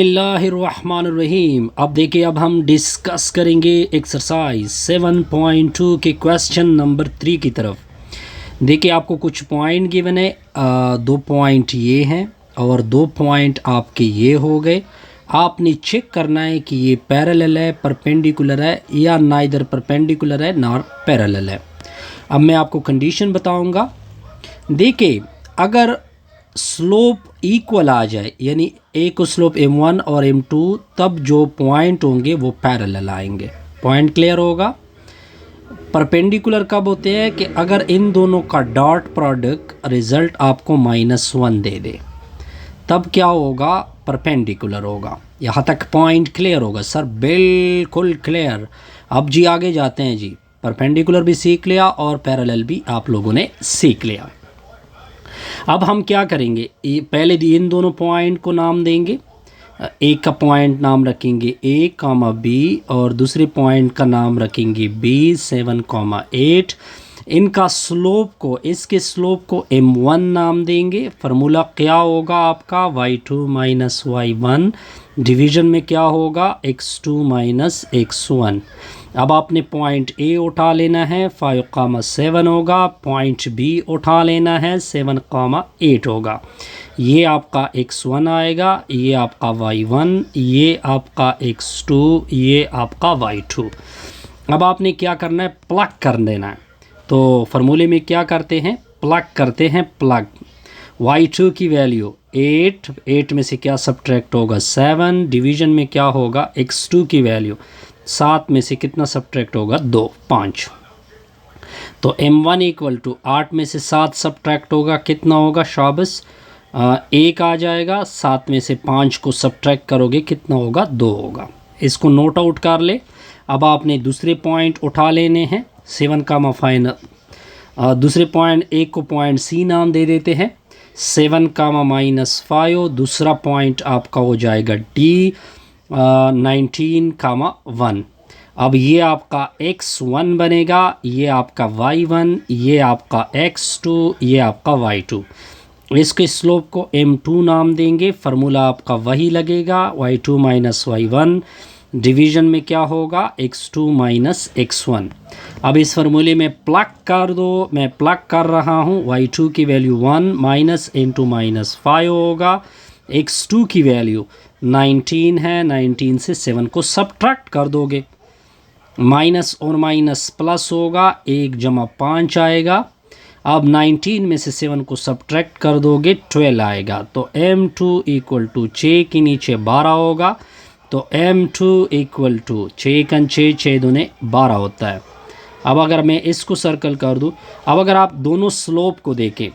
बिस्मिल्लाहिर्रहमानिर्रहीम। अब देखिए, अब हम डिस्कस करेंगे एक्सरसाइज 7.2 के क्वेश्चन नंबर 3 की तरफ। देखिए, आपको कुछ पॉइंट गिवन है, 2 पॉइंट ये हैं और 2 पॉइंट आपके ये हो गए। आपने चेक करना है कि ये पैरेलल है, परपेंडिकुलर है या नाइदर परपेंडिकुलर है नॉर पैरेलल है। अब मैं आपको कंडीशन बताऊंगा। देखिए, अगर स्लोप इक्वल आ जाए, यानी एक को स्लोप m1 और m2, तब जो पॉइंट होंगे वो पैरेलल आएंगे। पॉइंट क्लियर होगा। परपेंडिकुलर कब होते हैं कि अगर इन दोनों का डॉट प्रोडक्ट रिजल्ट आपको -1 दे दे, तब क्या होगा, परपेंडिकुलर होगा। यहाँ तक पॉइंट क्लियर होगा सर? बिल्कुल क्लियर। अब जी आगे जाते हैं जी। परपेंडिकुलर भी सीख लिया और पैरेलल भी आप लोगों ने सीख लिया। अब हम क्या करेंगे, पहले इन दोनों पॉइंट को नाम देंगे। एक का पॉइंट नाम रखेंगे a, b और दूसरे पॉइंट का नाम रखेंगे b 7, 8। इनका स्लोप को, इसके स्लोप को m1 नाम देंगे। फार्मूला क्या होगा आपका, y2 माइनस y1। डिवीजन में क्या होगा, x2 माइनस x1। अब आपने पॉइंट A उठा लेना है, 5, 7 होगा। पॉइंट B उठा लेना है, 7, 8 होगा। ये आपका x1 आएगा, ये आपका y1, ये आपका x2, ये आपका y2। अब आपने क्या करना है, प्लग कर देना है। तो फार्मूले में क्या करते हैं, प्लग करते हैं। प्लग y2 की वैल्यू 8 में से क्या सब्ट्रैक्ट होगा, 7। डिवीजन में क्या होगा, x2 की वैल्यू 7 में से कितना सब्ट्रैक्ट होगा, 2, 5। तो m1 इक्वल टू 8 में से 7 सब्ट्रैक्ट होगा, कितना होगा शाबस, 1 आ जाएगा। 7 में से 5 को सब्ट्रैक्ट करोगे, कितना होगा, 2 होगा। इसको नोट आउट कर ले। अब आपने दूसरे पॉइंट उठा लेने हैं, 7 का फाइनल। दूसरे पॉइंट, एक को पॉइंट C नाम दे देते हैं, 7 का -5। दूसरा पॉइंट आपका हो जाएगा D 19, 1। अब ये आपका x1 बनेगा, ये आपका y1, ये आपका x2, ये आपका y2। इसके स्लोप को m2 नाम देंगे। फार्मूला आपका वही लगेगा, y2 माइनस y1। डिवीजन में क्या होगा, x2 माइनस x1। अब इस फार्मूले में प्लग कर दो। मैं प्लग कर रहा हूँ। y2 की वैल्यू 1 माइनस इंटू -5 होगा। x2 की वैल्यू 19 है, 19 से 7 को सब्ट्रैक्ट कर दोगे। माइनस और माइनस प्लस होगा, 1 जमा 5 आएगा। अब 19 में से 7 को सब्ट्रैक्ट कर दोगे, 12 आएगा। तो m2 इक्वल टू 6 के नीचे 12 होगा। तो m2 इक्वल टू 6 का 6, 6 दूने 12 होता है। अब अगर मैं इसको सर्कल कर दूं, अब अगर आप दोनों स्लोप को देखें,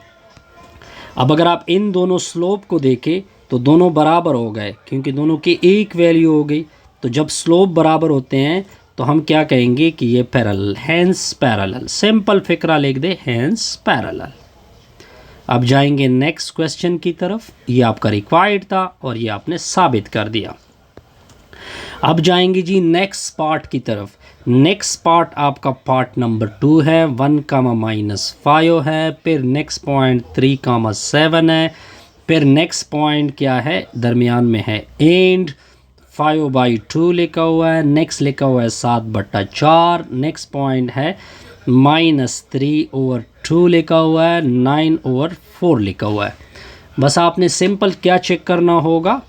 अब अगर आप इन दोनों स्लोप को देखें तो दोनों बराबर हो गए, क्योंकि दोनों की एक वैल्यू हो गई। तो जब स्लोप बराबर होते हैं तो हम क्या कहेंगे कि ये पैरेलल, हैंस पैरेलल। सिंपल फिक्रा लिख दे, हैंस पैरेलल। अब जाएंगे नेक्स्ट क्वेश्चन की तरफ। ये आपका रिक्वायर्ड था और ये आपने साबित कर दिया। अब जाएंगे जी नेक्स्ट पार्ट की तरफ। नेक्स्ट पार्ट आपका पार्ट नंबर 2 है, 1, -5 है। फिर नेक्स्ट पॉइंट 3, 7 है। फिर नेक्स्ट पॉइंट क्या है, दरमियान में है एंड 5/2 लिखा हुआ है। नेक्स्ट लिखा हुआ है 7/4। नेक्स्ट पॉइंट है -3/2 लिखा हुआ है, 9/4 लिखा हुआ है। बस आपने सिंपल क्या चेक करना होगा,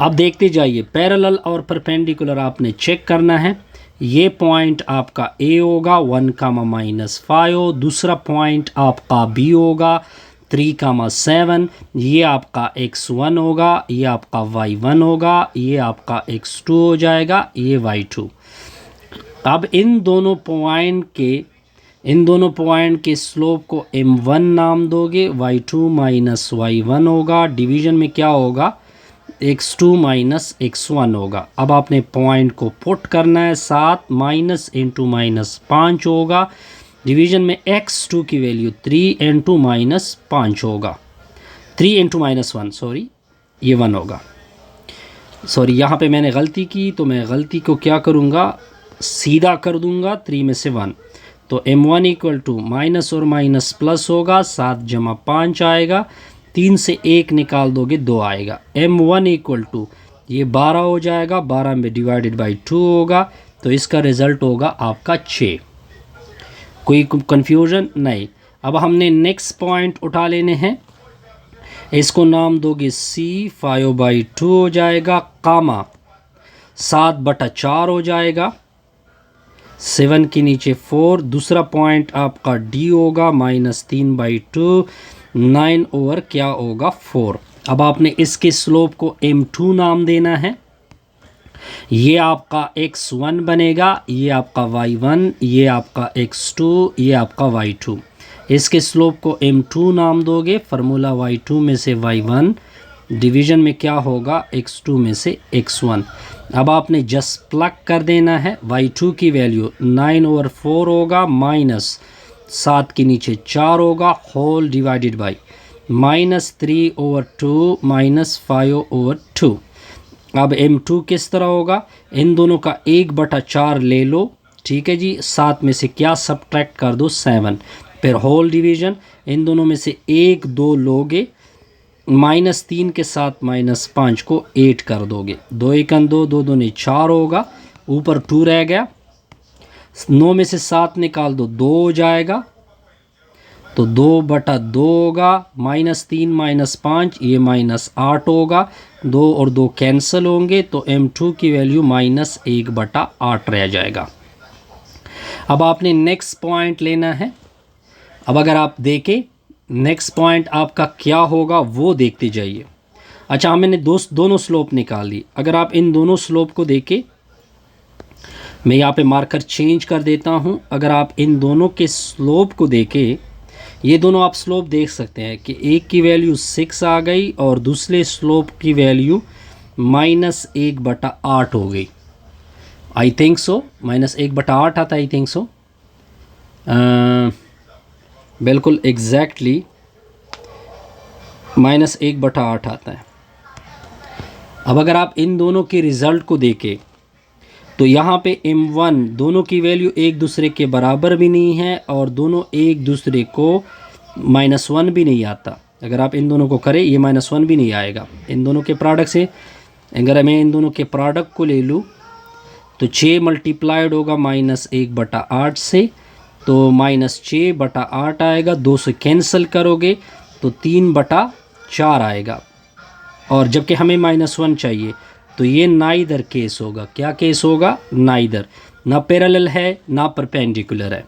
अब देखते जाइए। पैरेलल और परपेंडिकुलर आपने चेक करना है। ये पॉइंट आपका A होगा, 1, -5। दूसरा पॉइंट आपका B होगा, 3, 7। ये आपका x1 होगा, ये आपका y1 होगा, ये आपका x2 हो जाएगा, ये y2। अब इन दोनों पॉइंट के स्लोप को m1 नाम दोगे, y2 माइनस y1 होगा। डिवीजन में क्या होगा, x2 माइनस x1 होगा। अब आपने पॉइंट को पुट करना है, 7 माइनस इंटू -5 होगा। डिवीजन में x2 की वैल्यू 3 इंटू -5 होगा, 3 इंटू -1, सॉरी ये 1 होगा। सॉरी यहाँ पे मैंने गलती की, तो मैं गलती को क्या करूँगा, सीधा कर दूँगा, 3 में से 1। तो m1 इक्वल टू माइनस और माइनस प्लस होगा, 7 जमा 5 आएगा। 3 से 1 निकाल दोगे 2 आएगा। m1 इक्वल टू ये 12 हो जाएगा, 12 में डिवाइडेड बाई 2 होगा, तो इसका रिज़ल्ट होगा आपका 6। कोई कन्फ्यूजन नहीं। अब हमने नेक्स्ट पॉइंट उठा लेने हैं, इसको नाम दोगे C, 5/2 हो जाएगा, कामा 7/4 हो जाएगा, 7 के नीचे 4। दूसरा पॉइंट आपका D होगा -3/2, 9 ओवर क्या होगा 4। अब आपने इसके स्लोप को m2 नाम देना है। ये आपका x1 बनेगा, ये आपका y1, ये आपका x2, ये आपका y2। इसके स्लोप को m2 नाम दोगे, फार्मूला y2 में से y1 डिवीज़न में क्या होगा x2 में से x1। अब आपने जस्ट प्लग कर देना है। y2 की वैल्यू 9/4 होगा, -7 के नीचे 4 होगा, होल डिवाइडेड बाई -3/2 -5/2। अब m2 किस तरह होगा, इन दोनों का 1/4 ले लो, ठीक है जी। 7 में से क्या सब्ट्रैक्ट कर दो 7, फिर होल डिवीज़न, इन दोनों में से 1 2 लोगे, -3 के साथ -5 को 8 कर दोगे, 2 1 2, 2 2 4 होगा, ऊपर 2 रह गया। 9 में से 7 निकाल दो, 2 हो जाएगा, तो 2/2 होगा, -3 -5 ये -8 होगा, 2 और 2 कैंसिल होंगे, तो m2 की वैल्यू -1/8 रह जाएगा। अब आपने नेक्स्ट पॉइंट लेना है। अब अगर आप देखें नेक्स्ट पॉइंट आपका क्या होगा वो देखते जाइए। अच्छा, मैंने दोनों स्लोप निकाल ली। अगर आप इन दोनों स्लोप को देखें, मैं यहाँ पे मार्कर चेंज कर देता हूँ। अगर आप इन दोनों के स्लोप को देखें, ये दोनों आप स्लोप देख सकते हैं कि एक की वैल्यू 6 आ गई और दूसरे स्लोप की वैल्यू -1/8 हो गई। आई थिंक सो -1/8 आता, आई थिंक सो, बिल्कुल एग्जैक्टली -1/8 आता है। अब अगर आप इन दोनों के रिज़ल्ट को देखें, तो यहाँ पे m1 दोनों की वैल्यू एक दूसरे के बराबर भी नहीं है और दोनों एक दूसरे को -1 भी नहीं आता। अगर आप इन दोनों को करें, ये -1 भी नहीं आएगा इन दोनों के प्रोडक्ट से। अगर मैं इन दोनों के प्रोडक्ट को ले लूँ, तो 6 मल्टीप्लाइड होगा -1/8 से, तो -6/8 आएगा। 2 से कैंसिल करोगे तो 3/4 आएगा, और जबकि हमें -1 चाहिए, तो ये नाइदर केस होगा। क्या केस होगा? नाइदर, ना पैरेलल है ना परपेंडिकुलर है।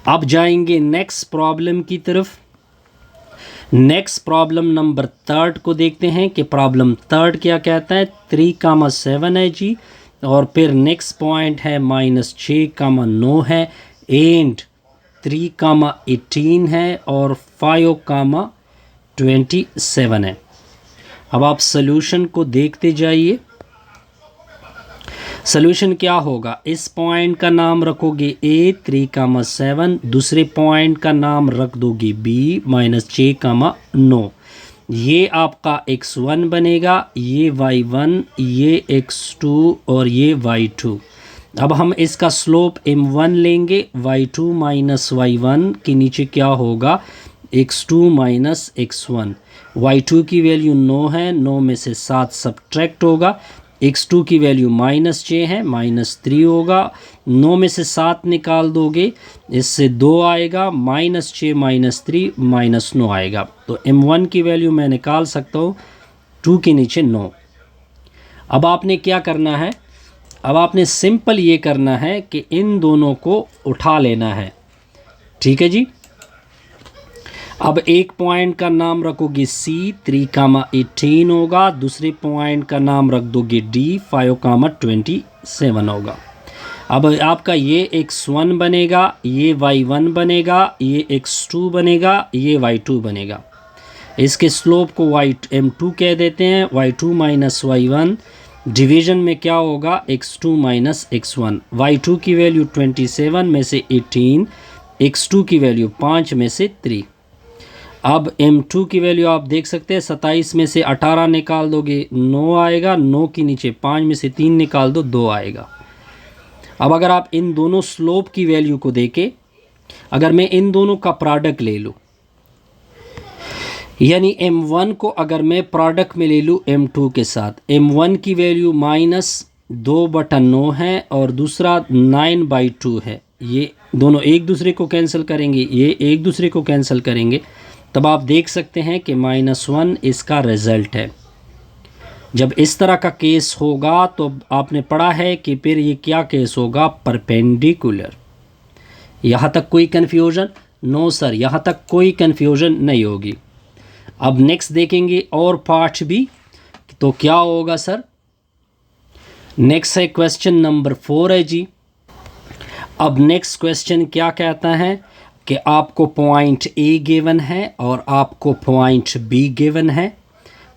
अब जाएंगे नेक्स्ट प्रॉब्लम की तरफ। नेक्स्ट प्रॉब्लम नंबर 3 को देखते हैं कि प्रॉब्लम 3 क्या कहता है। 3,7 है जी, और फिर नेक्स्ट पॉइंट है -6,9 है, एंड 3,18 है और 5,27 है। अब आप सॉल्यूशन को देखते जाइए। सॉल्यूशन क्या होगा? इस पॉइंट का नाम रखोगे A 3,7, दूसरे पॉइंट का नाम रख दोगे B -6,9। ये आपका x1 बनेगा, ये y1, ये x2 और ये y2। अब हम इसका स्लोप m1 लेंगे, y2 माइनस y1 के नीचे क्या होगा? x2 minus x1। y2 की वैल्यू 9 है, 9 में से 7 सब्ट्रैक्ट होगा। x2 की वैल्यू -6 है, -3 होगा। 9 में से 7 निकाल दोगे, इससे 2 आएगा, -6 -3 -9 आएगा। तो m1 की वैल्यू मैं निकाल सकता हूँ 2 के नीचे 9। अब आपने क्या करना है? अब आपने सिंपल ये करना है कि इन दोनों को उठा लेना है, ठीक है जी। अब एक पॉइंट का नाम रखोगे C 3,18 होगा, दूसरे पॉइंट का नाम रख दोगे D 5,27 होगा। अब आपका ये x1 बनेगा, ये y1 बनेगा, ये x2 बनेगा, ये y2 बनेगा। इसके स्लोप को m2 कह देते हैं। y2 माइनस y1 डिवीज़न में क्या होगा? x2 minus x1। y2 की वैल्यू 27 में से 18, x2 की वैल्यू 5 में से 3। अब m2 की वैल्यू आप देख सकते हैं, 27 में से 18 निकाल दोगे 9 आएगा, 9 के नीचे 5 में से 3 निकाल दो 2 आएगा। अब अगर आप इन दोनों स्लोप की वैल्यू को देखें, अगर मैं इन दोनों का प्रोडक्ट ले लूँ, यानी m1 को अगर मैं प्रोडक्ट में ले लूँ m2 के साथ, m1 की वैल्यू -2/9 है और दूसरा 9/2 है। ये दोनों एक दूसरे को कैंसिल करेंगे, ये एक दूसरे को कैंसिल करेंगे, तब आप देख सकते हैं कि -1 इसका रिज़ल्ट है। जब इस तरह का केस होगा तो आपने पढ़ा है कि फिर ये क्या केस होगा, परपेंडिकुलर। यहाँ तक कोई कन्फ्यूज़न? नो सर, यहाँ तक कोई कन्फ्यूज़न नहीं होगी। अब नेक्स्ट देखेंगे और पार्ट भी, तो क्या होगा सर। नेक्स्ट है क्वेश्चन नंबर 4 है जी। अब नेक्स्ट क्वेश्चन क्या कहता है कि आपको पॉइंट ए गिवन है और आपको पॉइंट बी गिवन है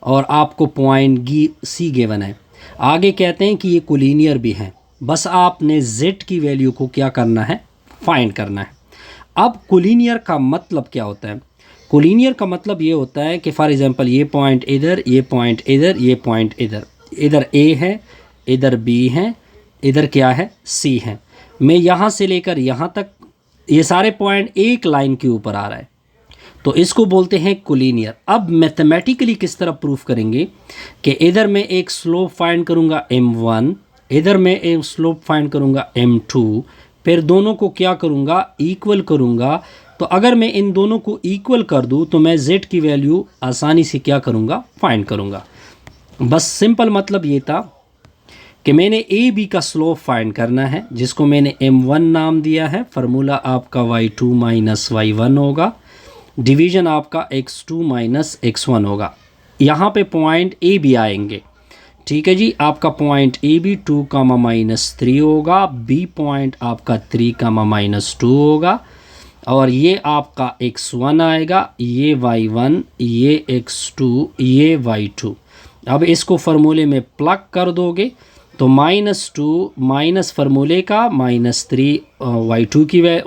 और आपको पॉइंट सी गिवन है। आगे कहते हैं कि ये कोलिनियर भी हैं, बस आपने z की वैल्यू को क्या करना है, फाइंड करना है। अब कोलिनियर का मतलब क्या होता है? कोलिनियर का मतलब ये होता है कि फॉर एग्जांपल ये पॉइंट इधर, ये पॉइंट इधर, ये पॉइंट इधर, इधर ए है, इधर बी है, इधर क्या है, सी है। मैं यहाँ से लेकर यहाँ तक ये सारे पॉइंट एक लाइन के ऊपर आ रहा है, तो इसको बोलते हैं कोलिनियर। अब मैथमेटिकली किस तरह प्रूफ करेंगे कि इधर मैं एक स्लोप फाइंड करूँगा m1, इधर मैं एक स्लोप फाइंड करूँगा m2, फिर दोनों को क्या करूँगा, इक्वल करूँगा। तो अगर मैं इन दोनों को इक्वल कर दूँ तो मैं z की वैल्यू आसानी से क्या करूँगा, फाइंड करूँगा। बस सिंपल मतलब ये था कि मैंने ए बी का स्लोप फाइंड करना है, जिसको मैंने m1 नाम दिया है। फार्मूला आपका y2 माइनस y1 होगा, डिवीज़न आपका x2 माइनस x1 होगा। यहाँ पे पॉइंट ए बी आएंगे, ठीक है जी। आपका पॉइंट ए बी 2, -3 होगा, बी पॉइंट आपका 3, -2 होगा, और ये आपका x1 आएगा, ये y1, ये x2, ये y2। अब इसको फार्मूले में प्लग कर दोगे तो -2 माइनस फार्मूले का -3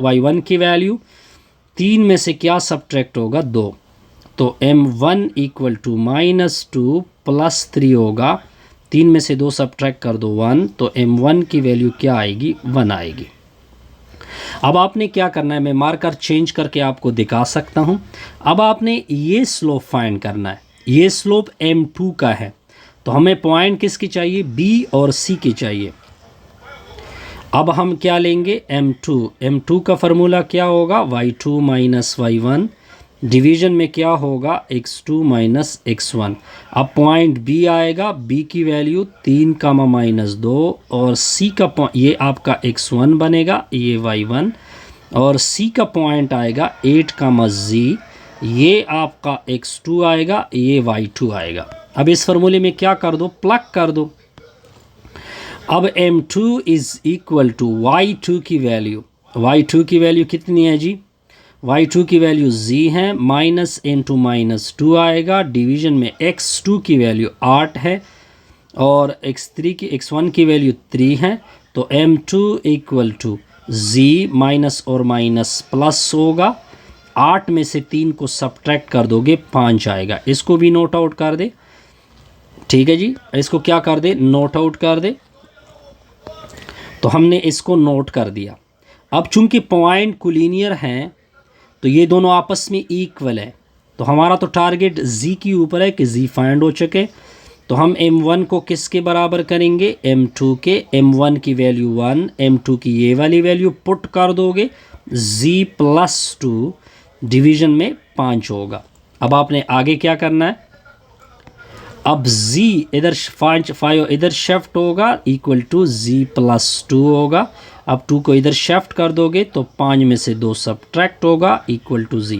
y1 की वैल्यू, 3 में से क्या सब्ट्रैक्ट होगा, 2। तो m1 इक्वल टू -2 + 3 होगा, 3 में से 2 सब्ट्रैक्ट कर दो 1, तो m1 की वैल्यू क्या आएगी, 1 आएगी। अब आपने क्या करना है, मैं मार्कर चेंज करके आपको दिखा सकता हूँ। अब आपने ये स्लोप फाइंड करना है, ये स्लोप m2 का है, तो हमें पॉइंट किसकी चाहिए, b और c की चाहिए। अब हम क्या लेंगे, m2 का फार्मूला क्या होगा, y2 माइनस y1, डिवीज़न में क्या होगा, x2 माइनस x1। अब पॉइंट b आएगा, b की वैल्यू 3, -2, और c का ये आपका x1 बनेगा, ये y1, और c का पॉइंट आएगा 8, z, ये आपका x2 आएगा, ये y2 आएगा। अब इस फार्मूले में क्या कर दो, प्लग कर दो। अब m2 is equal to y2 की वैल्यू, y2 की वैल्यू कितनी है जी, y2 की वैल्यू z है, माइनस इंटू -2 आएगा, डिवीज़न में x2 की वैल्यू 8 है और x1 की वैल्यू 3 है। तो m2 equal to z minus और माइनस प्लस होगा, 8 में से 3 को सब्ट्रैक्ट कर दोगे 5 आएगा। इसको भी नोट आउट कर दे, ठीक है जी, इसको क्या कर दे, नोट आउट कर दे। तो हमने इसको नोट कर दिया। अब चूंकि पॉइंट कोलिनियर हैं तो ये दोनों आपस में इक्वल है, तो हमारा तो टारगेट z के ऊपर है कि z फाइंड हो चुके। तो हम m1 को किसके बराबर करेंगे, m2 के। m1 की वैल्यू 1, m2 की ये वाली वैल्यू पुट कर दोगे, z + 2 डिवीज़न में 5 होगा। अब आपने आगे क्या करना है, अब z इधर 5 इधर शिफ्ट होगा, इक्वल टू z + 2 होगा। अब 2 को इधर शिफ्ट कर दोगे तो 5 में से 2 सब्ट्रैक्ट होगा, इक्वल टू z।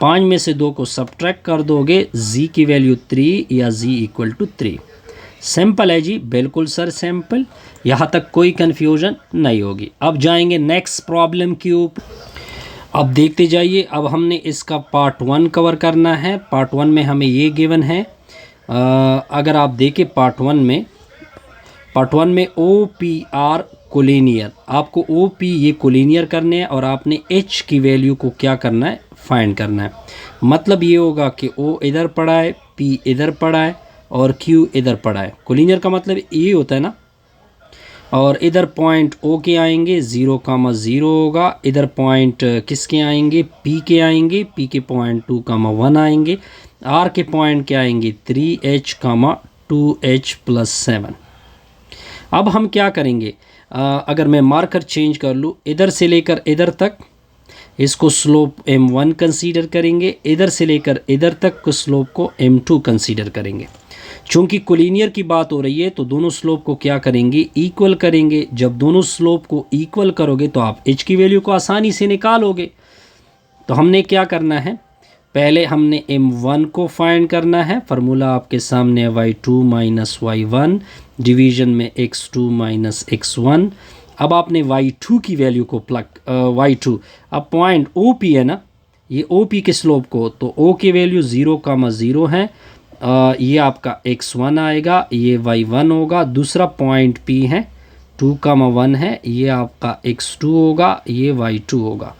5 में से 2 को सब्ट्रैक्ट कर दोगे, z की वैल्यू 3 या z इक्वल टू 3। सिंपल है जी, बिल्कुल सर सिंपल, यहाँ तक कोई कन्फ्यूजन नहीं होगी। अब जाएंगे नेक्स्ट प्रॉब्लम के ऊपर। अब देखते जाइए। अब हमने इसका पार्ट 1 कवर करना है। पार्ट 1 में हमें ये गिवन है, अगर आप देखें पार्ट 1 में OPR कोलिनियर, आपको OP ये कोलिनियर करने हैं और आपने H की वैल्यू को क्या करना है, फाइंड करना है। मतलब ये होगा कि O इधर पड़ा है, P इधर पड़ा है और Q इधर पड़ा है। कोलिनियर का मतलब ये होता है ना। और इधर पॉइंट O के आएंगे, 0, 0 होगा। इधर पॉइंट किसके आएंगे, P के आएंगे, P के पॉइंट 2, 1 आएंगे। आर के पॉइंट क्या आएंगे 3h, 2h प्लस 7। अब हम क्या करेंगे, अगर मैं मार्कर चेंज कर लूँ, इधर से लेकर इधर तक इसको स्लोप m1 कंसीडर करेंगे, इधर से लेकर इधर तक को स्लोप को m2 कंसीडर करेंगे। चूंकि कोलिनियर की बात हो रही है तो दोनों स्लोप को क्या करेंगे, इक्वल करेंगे। जब दोनों स्लोप को इक्वल करोगे तो आप h की वैल्यू को आसानी से निकालोगे। तो हमने क्या करना है, पहले हमने m1 को फाइंड करना है। फार्मूला आपके सामने है y2 माइनस y1 डिवीजन में x2 माइनस x1। अब आपने y2 की वैल्यू को y2, अब पॉइंट OP है ना, ये OP के स्लोप को, तो O की वैल्यू 0,0 है। ये आपका x1 आएगा, ये y1 होगा। दूसरा पॉइंट P है 2,1 है, ये आपका x2 होगा, ये y2 होगा।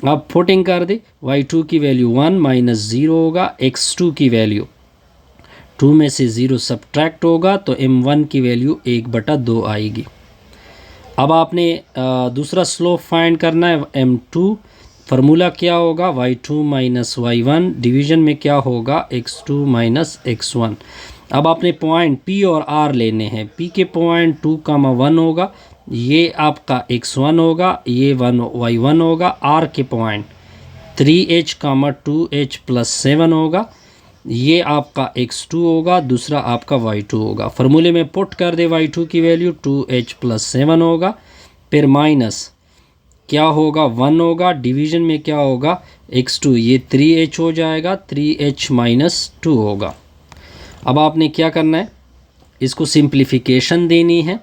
अब फुटिंग कर दे, y2 की वैल्यू 1 माइनस 0 होगा, x2 की वैल्यू 2 में से 0 सब्ट्रैक्ट होगा, तो m1 की वैल्यू 1/2 आएगी। अब आपने दूसरा स्लोप फाइंड करना है m2। फार्मूला क्या होगा, y2 माइनस y1 डिवीजन में क्या होगा, x2 माइनस x1। अब आपने पॉइंट P और R लेने हैं। P के पॉइंट 2,1 होगा, ये आपका x1 होगा, ये y1 होगा। R के पॉइंट 3h, 2h प्लस 7 होगा, ये आपका x2 होगा, दूसरा आपका y2 होगा। फार्मूले में पुट कर दे, y2 की वैल्यू 2h प्लस 7 होगा, फिर माइनस क्या होगा 1 होगा, डिवीजन में क्या होगा x2, ये 3h हो जाएगा, 3h माइनस 2 होगा। अब आपने क्या करना है, इसको सिंप्लीफिकेशन देनी है।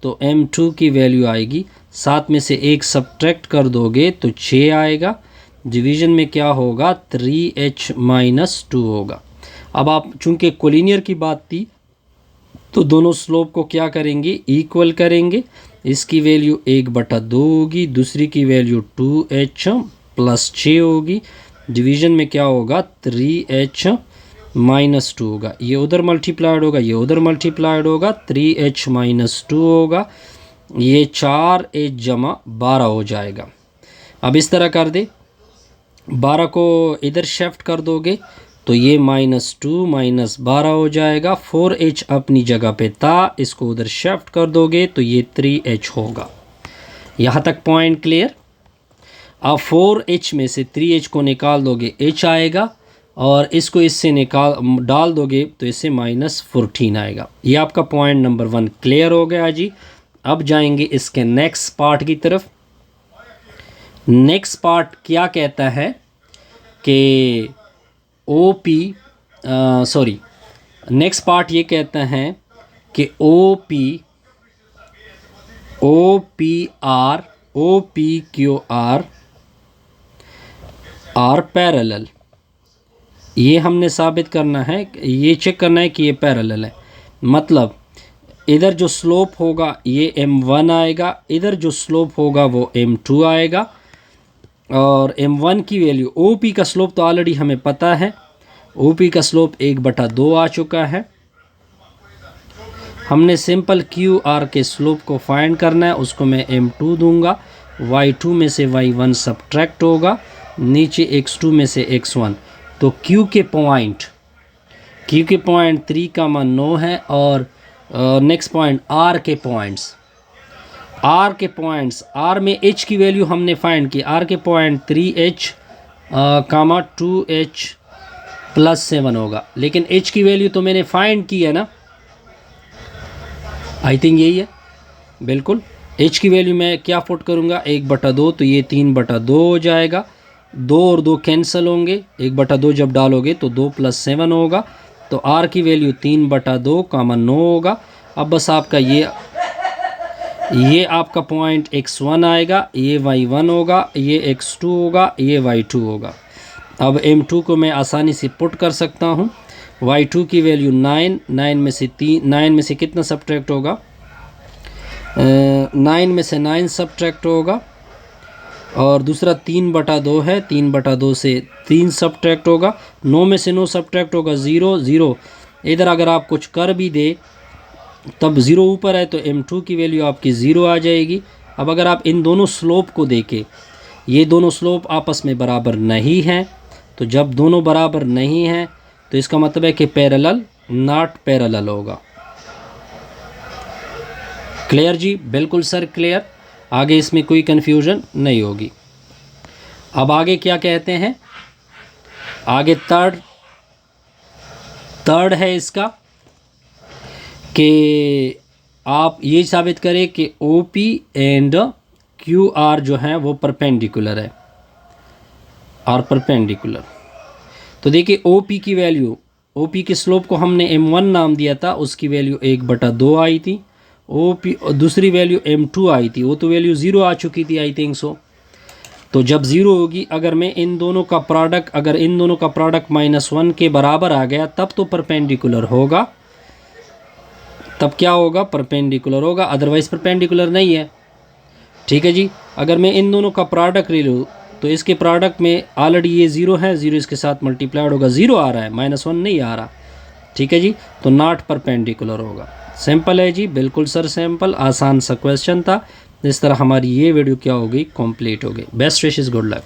तो m2 की वैल्यू आएगी, 7 में से 1 सब्ट्रैक्ट कर दोगे तो 6 आएगा, डिवीजन में क्या होगा 3h माइनस 2 होगा। अब आप चूंकि कोलिनियर की बात थी तो दोनों स्लोप को क्या करेंगे, इक्वल करेंगे। इसकी वैल्यू 1/2 होगी, दूसरी की वैल्यू 2h प्लस 6 होगी, डिवीजन में क्या होगा 3h माइनस 2 होगा। ये उधर मल्टीप्लाइड होगा, ये उधर मल्टीप्लाइड होगा, 3h माइनस 2 होगा, ये 4h जमा 12 हो जाएगा। अब इस तरह कर दे, 12 को इधर शिफ्ट कर दोगे तो ये -2 माइनस 12 हो जाएगा। 4h अपनी जगह पे था, इसको उधर शिफ्ट कर दोगे तो ये 3h होगा। यहाँ तक पॉइंट क्लियर। अब 4h में से 3h को निकाल दोगे, h आएगा, और इसको इससे डाल दोगे तो इससे -14 आएगा। ये आपका पॉइंट नंबर 1 क्लियर हो गया जी। अब जाएंगे इसके नेक्स्ट पार्ट की तरफ। नेक्स्ट पार्ट क्या कहता है कि नेक्स्ट पार्ट ये कहता है कि OPR आर पैरेलल। ये हमने साबित करना है, ये चेक करना है कि ये पैरेलल है। मतलब इधर जो स्लोप होगा ये m1 आएगा, इधर जो स्लोप होगा वो m2 आएगा, और m1 की वैल्यू, OP का स्लोप तो ऑलरेडी हमें पता है, OP का स्लोप 1/2 आ चुका है। हमने सिंपल QR के स्लोप को फाइंड करना है, उसको मैं m2 दूंगा, y2 में से y1 सब्ट्रैक्ट होगा, नीचे x2 में से x1। तो Q के पॉइंट 3,9 है, और नेक्स्ट पॉइंट R के पॉइंट्स R में H की वैल्यू हमने फाइंड की। R के पॉइंट 3h, 2h प्लस 7 होगा, लेकिन H की वैल्यू तो मैंने फाइंड की है ना, आई थिंक यही है बिल्कुल। H की वैल्यू मैं क्या पुट करूँगा, 1/2, तो ये 3/2 हो जाएगा। 2 और 2 कैंसिल होंगे, 1/2 जब डालोगे तो 2 + 7 होगा, तो R की वैल्यू 3/2, 9 होगा। अब बस आपका ये आपका पॉइंट x1 आएगा, ये y1 होगा, ये x2 होगा, ये y2 होगा। अब m2 को मैं आसानी से पुट कर सकता हूँ। y2 की वैल्यू 9 में से कितना सब्ट्रैक्ट होगा, 9 में से 9 सब्ट्रैक्ट होगा, और दूसरा 3/2 है, 3/2 से 3 सब्ट्रैक्ट होगा, 9 में से 9 सब्ट्रैक्ट होगा 0। इधर अगर आप कुछ कर भी दे तब 0 ऊपर है तो m2 की वैल्यू आपकी 0 आ जाएगी। अब अगर आप इन दोनों स्लोप को देखें, ये दोनों स्लोप आपस में बराबर नहीं हैं, तो जब दोनों बराबर नहीं हैं तो इसका मतलब है कि पैरेलल नॉट पैरेलल होगा। क्लियर जी? बिल्कुल सर क्लियर, आगे इसमें कोई कन्फ्यूजन नहीं होगी। अब आगे क्या कहते हैं, आगे थर्ड है इसका कि आप ये साबित करें कि OP एंड QR जो है वो परपेंडिकुलर है और परपेंडिकुलर। तो देखिए OP की वैल्यू, OP के स्लोप को हमने M1 नाम दिया था, उसकी वैल्यू 1/2 आई थी। OP दूसरी वैल्यू M2 आई थी, वो तो वैल्यू 0 आ चुकी थी आई थिंक सो। तो जब 0 होगी, अगर मैं इन दोनों का प्रोडक्ट, अगर इन दोनों का प्रोडक्ट -1 के बराबर आ गया तब तो परपेंडिकुलर होगा, तब क्या होगा, परपेंडिकुलर होगा, अदरवाइज़ परपेंडिकुलर नहीं है। ठीक है जी। अगर मैं इन दोनों का प्रोडक्ट ले लूँ तो इसके प्रोडक्ट में ऑलरेडी ये 0 है, 0 इसके साथ मल्टीप्लाइड होगा, 0 आ रहा है, -1 नहीं आ रहा। ठीक है जी, तो नॉट परपेंडिकुलर होगा। सिंपल है जी, बिल्कुल सर सिंपल, आसान सा क्वेश्चन था। इस तरह हमारी ये वीडियो क्या होगी, कंप्लीट हो गई। Best wishes, good luck.